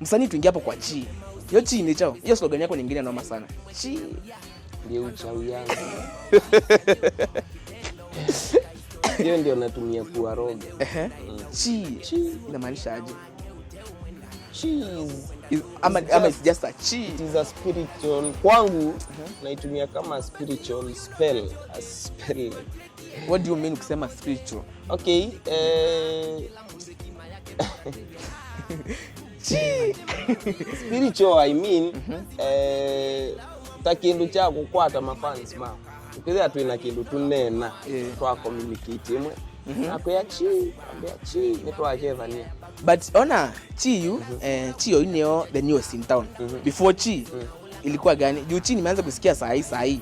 Msanii tuingia hapo kwa chi. Hiyo chi ni chao. Hiyo slogan yako nyingine noma sana. Chi ndio uchawi yangu. Hiyo ndio natumia kuwaroga. Chi inamaanisha aje? Chi ama it's just a chi. It is a spiritual. Kwangu naitumia kama spiritual spell. A spell. What do you mean ukisema spiritual? Okay, chi spiritual I mean takindu cha kukwata mafans ma. Ukizia tu ina kindu tunena twa communicate imwe. Akoya chi, ambia chi ni twacheza ni. But ona Chiyu Chiyo ineo the newest in town. Before Chi ilikuwa gani? Juu Chi nimeanza kusikia saa hii.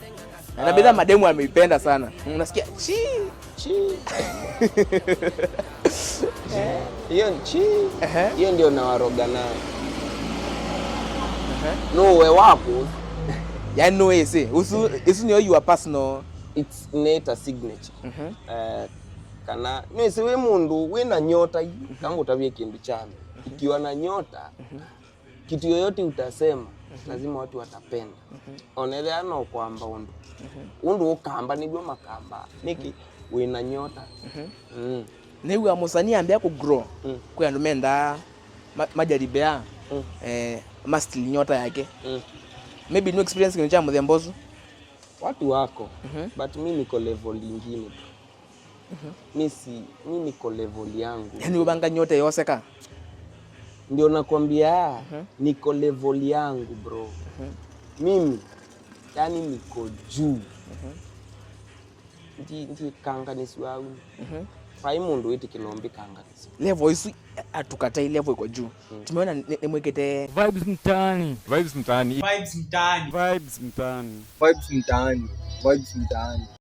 Na bidhaa mademu ameipenda sana. Unasikia Chi. Hiyo Chi. Hiyo ndio nawaroga nayo. No we wako. Ya no way say. Usu ni your personal. It's not a signature. Kana nisiwe mundu wina nyota kangu tabia kindu chame. Ukiwa na nyota kitu yoyote utasema lazima watu watapenda. Onelea no kwamba undu ukamba nibyo makamba niki wina nyota. Niwe musanii ambia ku grow kwa ndo menda majaribia master nyota yake. Maybe no experience kwenye chama Mbosso. Watu wako but mimi niko level nyingine. Mimi niko level yangu. Yaani ubanga nyota yose ka. Ndio nakwambia niko level yangu bro. Mimi yani niko juu. Ndi kanga nisiwagu. Fai mundu witi kinombi kanga nisi. Level isi atukatai level iko juu. Tumeona nimwekete vibes mtaani. Vibes mtaani.